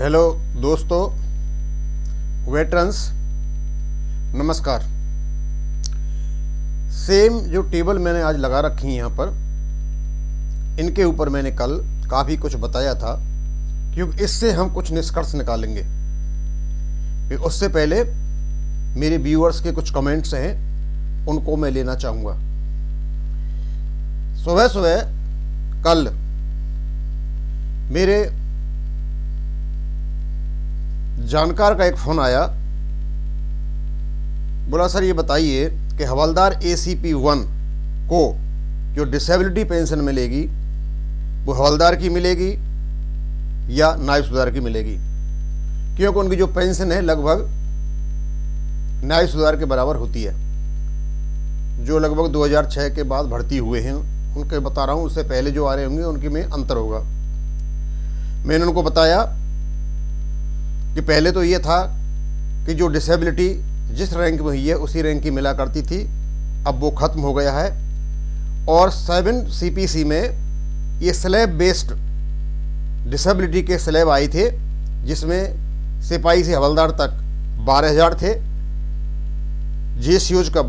Hello दोस्तों, veterans, नमस्कार। Same जो टेबल मैंने आज लगा रखी है यहाँ पर, इनके ऊपर मैंने कल काफ़ी कुछ बताया था, क्योंकि इससे हम कुछ निष्कर्ष निकालेंगे। फिर उससे पहले मेरे व्यूअर्स के कुछ कमेंट्स हैं, उनको मैं लेना चाहूँगा। सुबह सुबह कल मेरे जानकार का एक फ़ोन आया। बोला, सर ये बताइए कि हवलदार ACP 1 को जो डिसेबिलिटी पेंशन मिलेगी वो हवलदार की मिलेगी या नायब सूबेदार की मिलेगी, क्योंकि उनकी जो पेंशन है लगभग नायब सूबेदार के बराबर होती है, जो लगभग 2006 के बाद भर्ती हुए हैं उनके बता रहा हूँ। उससे पहले जो आ रहे होंगे उनके में अंतर होगा। मैंने उनको बताया कि पहले तो ये था कि जो डिसेबिलिटी जिस रैंक में हुई है उसी रैंक की मिला करती थी, अब वो ख़त्म हो गया है। और 7 CPC में ये स्लैब बेस्ड डिसेबिलिटी के स्लैब आए थे, जिसमें सिपाही से हवलदार तक 12,000 थे, GSUs का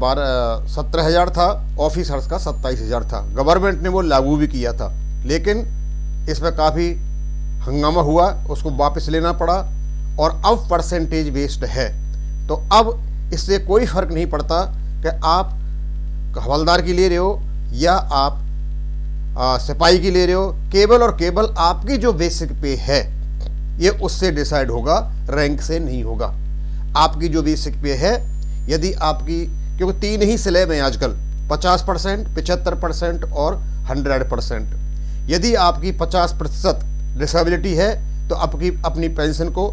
17,000 था, ऑफिसर्स का 27,000 था। गवर्नमेंट ने वो लागू भी किया था, लेकिन इसमें काफ़ी हंगामा हुआ, उसको वापस लेना पड़ा और अब परसेंटेज बेस्ड है। तो अब इससे कोई फ़र्क नहीं पड़ता कि आप हवलदार की ले रहे हो या आप सिपाही की ले रहे हो। केवल और केवल आपकी जो बेसिक पे है ये उससे डिसाइड होगा, रैंक से नहीं होगा। आपकी जो बेसिक पे है, यदि आपकी, क्योंकि 3 ही स्लैब हैं आजकल, 50%, 75% और 100%। यदि आपकी 50% डिसेबिलिटी है तो आपकी अपनी पेंशन को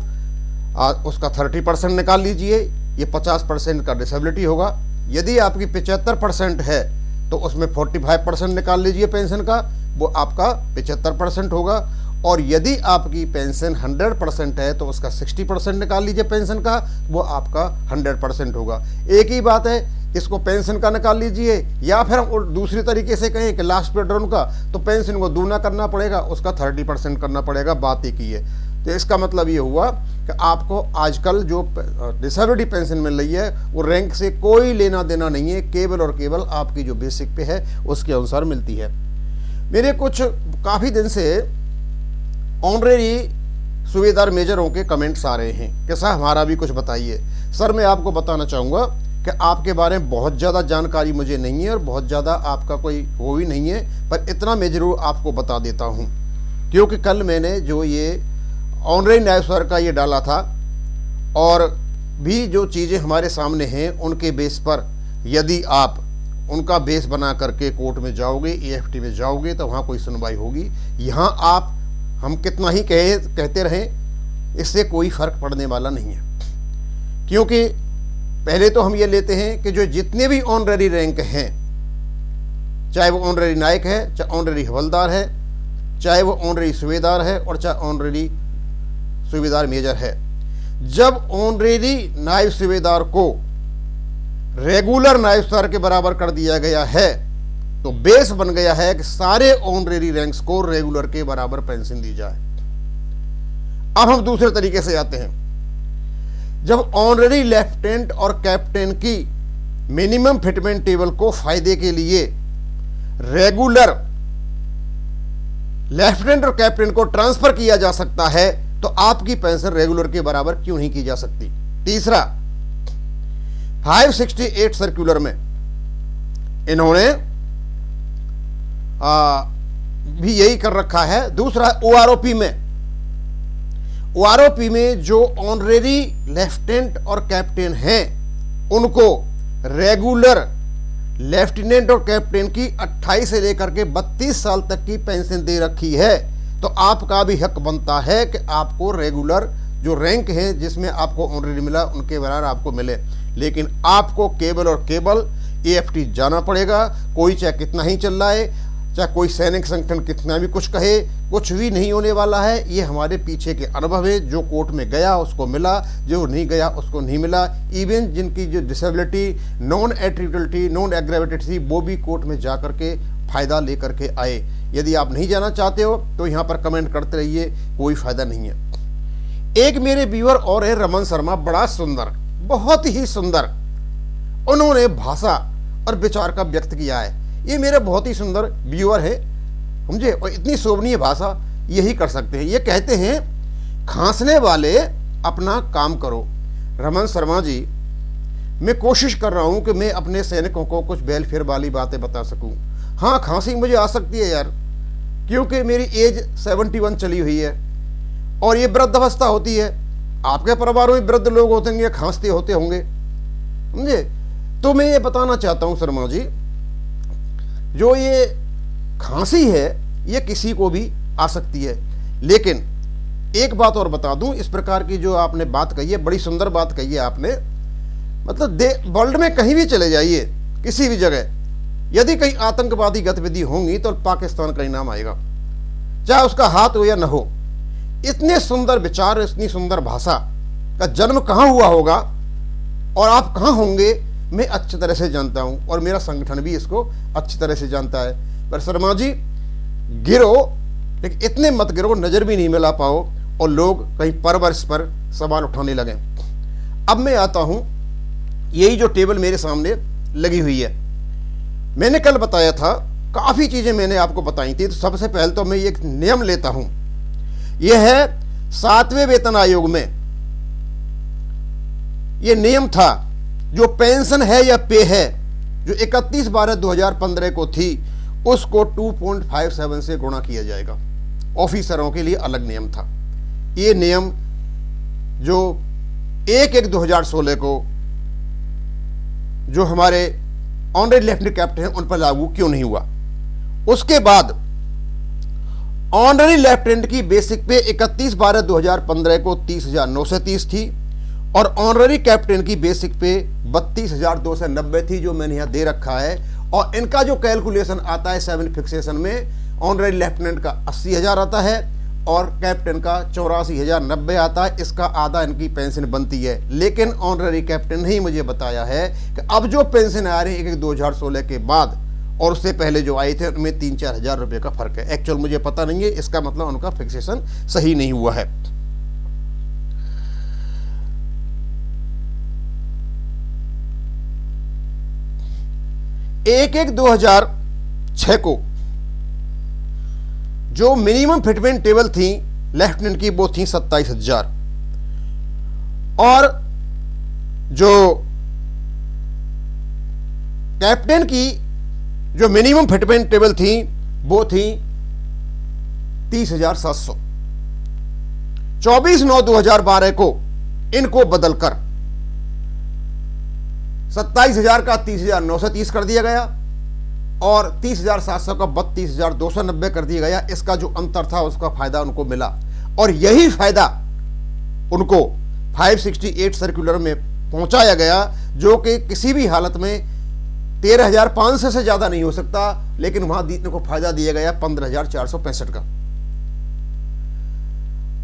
उसका 30% निकाल लीजिए, ये 50% का डिसेबिलिटी होगा। यदि आपकी 75% है तो उसमें 45% निकाल लीजिए पेंशन का, वो आपका 75% होगा। और यदि आपकी पेंशन 100% है तो उसका 60% निकाल लीजिए पेंशन का, वो आपका 100% होगा। एक ही बात है, इसको पेंशन का निकाल लीजिए, या फिर हम दूसरी तरीके से कहें कि लास्ट पे ड्रोन का, तो पेंशन को दूना करना पड़ेगा, उसका 30% करना पड़ेगा। बात एक ही है। तो इसका मतलब ये हुआ कि आपको आजकल जो डिसेबिलिटी पेंशन मिल रही है वो रैंक से कोई लेना देना नहीं है, केवल और केवल आपकी जो बेसिक पे है उसके अनुसार मिलती है। मेरे कुछ काफ़ी दिन से ऑनरेरी सूबेदार मेजरों के कमेंट्स आ रहे हैं कि सर हमारा भी कुछ बताइए। सर मैं आपको बताना चाहूँगा कि आपके बारे में बहुत ज़्यादा जानकारी मुझे नहीं है और बहुत ज़्यादा आपका कोई वो भी नहीं है, पर इतना मैं ज़रूर आपको बता देता हूँ, क्योंकि कल मैंने जो ये ऑनरेरी नायब सूबेदार का ये डाला था, और भी जो चीज़ें हमारे सामने हैं उनके बेस पर यदि आप उनका बेस बना करके कोर्ट में जाओगे, AFT में जाओगे, तो वहाँ कोई सुनवाई होगी। यहाँ आप हम कितना ही कहते रहें, इससे कोई फ़र्क पड़ने वाला नहीं है। क्योंकि पहले तो हम ये लेते हैं कि जो जितने भी ऑनरेरी रैंक हैं, चाहे वो ऑनरेरी नायक है, चाहे ऑनरेरी हवलदार है, चाहे वो ऑनरेरी सूबेदार है, और चाहे ऑनरेरी सूबेदार मेजर है, जब ऑनरेरी नायब सूबेदार को रेगुलर नायब सूबेदार के बराबर कर दिया गया है, तो बेस बन गया है कि सारे ऑनरेरी रैंक्स को रेगुलर के बराबर पेंशन दी जाए। अब हम दूसरे तरीके से आते हैं। जब ऑनरेरी लेफ्टिनेंट और कैप्टन की मिनिमम फिटमेंट टेबल को फायदे के लिए रेगुलर लेफ्टिनेंट और कैप्टन को ट्रांसफर किया जा सकता है, तो आपकी पेंशन रेगुलर के बराबर क्यों नहीं की जा सकती। तीसरा, 568 सर्कुलर में इन्होंने भी यही कर रखा है। दूसरा, OROP में जो ऑनरेरी लेफ्टिनेंट और कैप्टन हैं उनको रेगुलर लेफ्टिनेंट और कैप्टन की 28 से लेकर के 32 साल तक की पेंशन दे रखी है। तो आपका भी हक बनता है कि आपको रेगुलर जो रैंक है जिसमें आपको ऑनरेरी मिला उनके बराबर आपको मिले, लेकिन आपको केवल और केवल AFT जाना पड़ेगा। कोई चाहे कितना ही चल रहा है, चाहे कोई सैनिक संगठन कितना भी कुछ कहे, कुछ भी नहीं होने वाला है। ये हमारे पीछे के अनुभव है। जो कोर्ट में गया उसको मिला, जो नहीं गया उसको नहीं मिला। इवन जिनकी जो डिसेबिलिटी नॉन एट्रिब्यूटल, नॉन एग्रेवेटेड थी, वो भी कोर्ट में जा करके फ़ायदा लेकर के आए। यदि आप नहीं जाना चाहते हो तो यहाँ पर कमेंट करते रहिए, कोई फ़ायदा नहीं है। एक मेरे व्यूअर और है रमन शर्मा, बड़ा सुंदर, बहुत ही सुंदर उन्होंने भाषा और विचार का व्यक्त किया है। ये मेरे बहुत ही सुंदर व्यूअर है, समझे, और इतनी शोभनीय भाषा यही कर सकते हैं। ये कहते हैं, खांसने वाले अपना काम करो। रमन शर्मा जी, मैं कोशिश कर रहा हूं कि मैं अपने सैनिकों को कुछ वेलफेयर वाली बातें बता सकूं। हाँ, खांसी मुझे आ सकती है यार, क्योंकि मेरी एज 71 चली हुई है और ये वृद्धावस्था होती है। आपके परिवारों में वृद्ध लोग होते होंगे, खांसते होते होंगे, समझे। तो मैं ये बताना चाहता हूं शर्मा जी, जो ये खांसी है ये किसी को भी आ सकती है। लेकिन एक बात और बता दूं, इस प्रकार की जो आपने बात कही है, बड़ी सुंदर बात कही है आपने। मतलब वर्ल्ड में कहीं भी चले जाइए, किसी भी जगह, यदि कहीं आतंकवादी गतिविधि होंगी तो पाकिस्तान का ही नाम आएगा, चाहे उसका हाथ हो या न हो। इतने सुंदर विचार, इतनी सुंदर भाषा का जन्म कहां हुआ होगा और आप कहां होंगे, मैं अच्छी तरह से जानता हूं और मेरा संगठन भी इसको अच्छी तरह से जानता है। पर शर्मा जी, गिरो, लेकिन इतने मत गिरो, नजर भी नहीं मिला पाओ और लोग कहीं परवरिश पर सवाल उठाने लगे। अब मैं आता हूं, यही जो टेबल मेरे सामने लगी हुई है, मैंने कल बताया था, काफी चीजें मैंने आपको बताई थी। तो सबसे पहले तो मैं एक नियम लेता हूं, यह है 7वें वेतन आयोग में यह नियम था, जो पेंशन है या पे है, जो 31/12/2015 को थी, उसको 2.57 से गुणा किया जाएगा। ऑफिसरों के लिए अलग नियम था। यह नियम जो 1/1/2016 को जो हमारे ऑनरेरी लेफ्टिनेंट कैप्टन हैं उन पर लागू क्यों नहीं हुआ। उसके बाद ऑनरेरी लेफ्टिनेंट की बेसिक पे 31/12/2015 को 30,930 थी और ऑनरेरी कैप्टन की बेसिक पे 32,290 थी, जो मैंने यहां दे रखा है। और इनका जो कैलकुलेशन आता है 7 फिक्सेशन में, ऑनरेरी लेफ्टिनेंट का 80,000 आता है और कैप्टन का 84,090 आता है। इसका आधा इनकी पेंशन बनती है। लेकिन ऑनरेरी कैप्टन ने ही मुझे बताया है कि अब जो पेंशन आ रही है 1/1/2016 के बाद और उससे पहले जो आए थे, उनमें 3-4 हजार रुपये का फर्क है। एक्चुअल मुझे पता नहीं है, इसका मतलब उनका फिक्सेशन सही नहीं हुआ है। 1/1/2006 को जो मिनिमम फिटमेंट टेबल थी लेफ्टिनेंट की, वो थी 27,000 और जो कैप्टन की जो मिनिमम फिटमेंट टेबल थी वो थी 30,700। 24/9/2012 को इनको बदलकर 27,000 का 30,930 कर दिया गया और 30,700 का 32,290 कर दिया गया। इसका जो अंतर था उसका फायदा उनको मिला और यही फायदा उनको 568 सर्कुलर में पहुंचाया गया, जो कि किसी भी हालत में 13,500 से ज्यादा नहीं हो सकता, लेकिन वहां इनको फायदा दिया गया 15,465 का।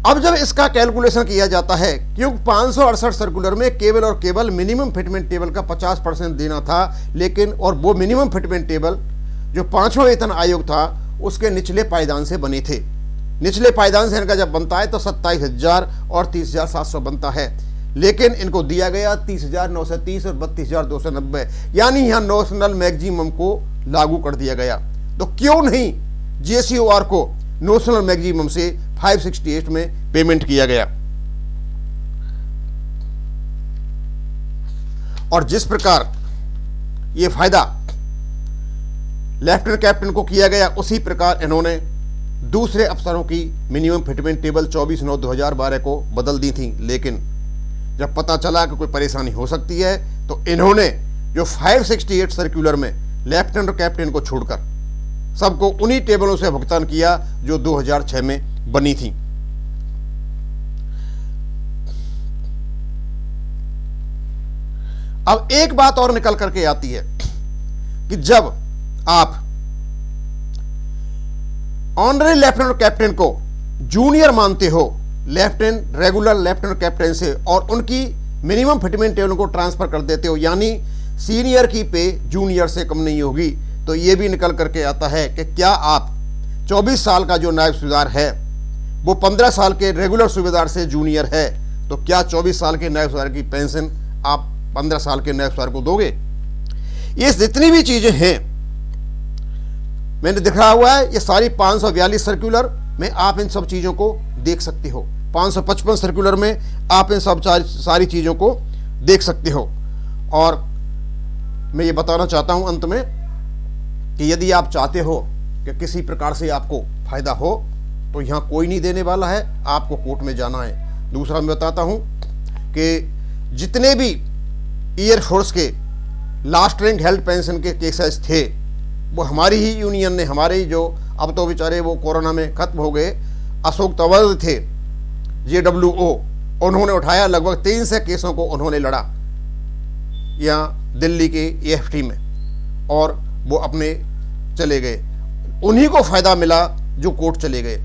अब जब इसका कैलकुलेशन किया जाता है, क्योंकि 568 सर्कुलर में केवल और केवल मिनिमम फिटमेंट टेबल का 50% देना था, लेकिन और वो मिनिमम फिटमेंट टेबल जो 5वां वेतन आयोग था उसके निचले पायदान से बने थे। निचले पायदान से इनका जब बनता है तो 27,000 और 30,700 बनता है, लेकिन इनको दिया गया 30,930 और 32,290, यानी यहां नेशनल मैक्सिमम को लागू कर दिया गया। तो क्यों नहीं जेसीओआर को नेशनल मैक्सिमम से 568 में पेमेंट किया गया। और जिस प्रकार यह फायदा लेफ्टिनेंट कैप्टन को किया गया, उसी प्रकार इन्होंने दूसरे अफसरों की मिनिमम फिटमेंट टेबल 24/9/2012 को बदल दी थी। लेकिन जब पता चला कि कोई परेशानी हो सकती है तो इन्होंने जो 568 सर्कुलर में लेफ्टिनेंट और कैप्टन को छोड़कर सबको उन्हीं टेबलों से भुगतान किया जो 2006 में बनी थी। अब एक बात और निकल करके आती है कि जब आप ऑनरेरी लेफ्टिनेंट और कैप्टन को जूनियर मानते हो लेफ्टिनेंट रेगुलर लेफ्टिनेंट कैप्टन से और उनकी मिनिमम फिटमेंट टेबल को ट्रांसफर कर देते हो, यानी सीनियर की पे जूनियर से कम नहीं होगी, तो यह भी निकल करके आता है कि क्या आप 24 साल का जो नायब सूबेदार है वो 15 साल के रेगुलर सूबेदार से जूनियर है, तो क्या 24 साल के नायब सूबेदार की पेंशन आप 15 साल के नायब सूबेदार को दोगे? ये जितनी भी चीजें हैं मैंने दिखा हुआ है, ये सारी 542 सर्कुलर में आप इन सब चीजों को देख सकते हो। 555 सर्कुलर में आप इन सब सारी चीजों को देख सकते हो। और मैं ये बताना चाहता हूं अंत में कि यदि आप चाहते हो कि किसी प्रकार से आपको फायदा हो तो यहां कोई नहीं देने वाला है, आपको कोर्ट में जाना है। दूसरा मैं बताता हूं कि जितने भी एयरफोर्स के लास्ट रैंक हेल्थ पेंशन के केसेस थे वो हमारी ही यूनियन ने, हमारे ही जो अब तो बेचारे वो कोरोना में खत्म हो गए, अशोक तंवर थे JWO, उन्होंने उठाया। लगभग 300 केसों को उन्होंने लड़ा यहाँ दिल्ली के AFT में, और वो अपने चले गए। उन्हीं को फायदा मिला जो कोर्ट चले गए।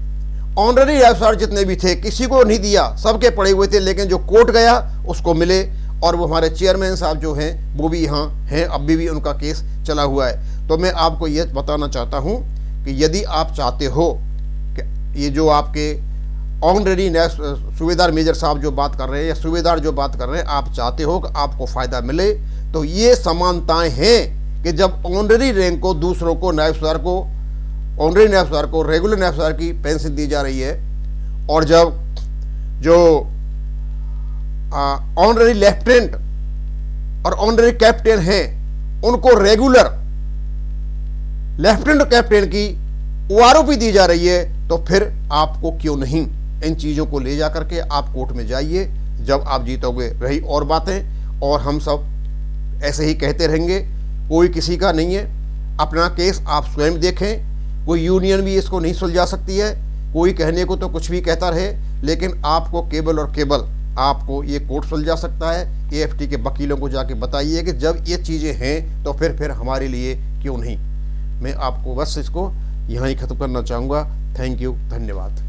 ऑनररी रजिस्ट्रार जितने भी थे किसी को नहीं दिया, सबके पड़े हुए थे, लेकिन जो कोर्ट गया उसको मिले। और वो हमारे चेयरमैन साहब जो हैं वो भी यहाँ हैं, अभी भी उनका केस चला हुआ है। तो मैं आपको ये बताना चाहता हूँ कि यदि आप चाहते हो कि ये जो आपके ऑनररी सूबेदार मेजर साहब जो बात कर रहे हैं या सूबेदार जो बात कर रहे हैं, आप चाहते हो कि आपको फ़ायदा मिले, तो ये समानताएं हैं कि जब ऑनररी रैंक को दूसरों को नायब सूबेदार को, ऑनररी नायब सूबेदार को रेगुलर नायब सूबेदार की पेंशन दी जा रही है, और जब जो ऑनररी लेफ्टिनेंट और ऑनररी कैप्टन हैं उनको रेगुलर लेफ्टिनेंट कैप्टन की OROP दी जा रही है, तो फिर आपको क्यों नहीं इन चीज़ों को ले जा करके आप कोर्ट में जाइए। जब आप जीतोगे रही और बातें, और हम सब ऐसे ही कहते रहेंगे, कोई किसी का नहीं है। अपना केस आप स्वयं देखें, कोई यूनियन भी इसको नहीं सुलझा सकती है। कोई कहने को तो कुछ भी कहता रहे, लेकिन आपको केवल और केवल आपको ये कोर्ट सुलझा सकता है। AFT के वकीलों को जाके बताइए कि जब ये चीज़ें हैं तो फिर हमारे लिए क्यों नहीं। मैं आपको बस इसको यहाँ ही ख़त्म करना चाहूँगा। थैंक यू, धन्यवाद।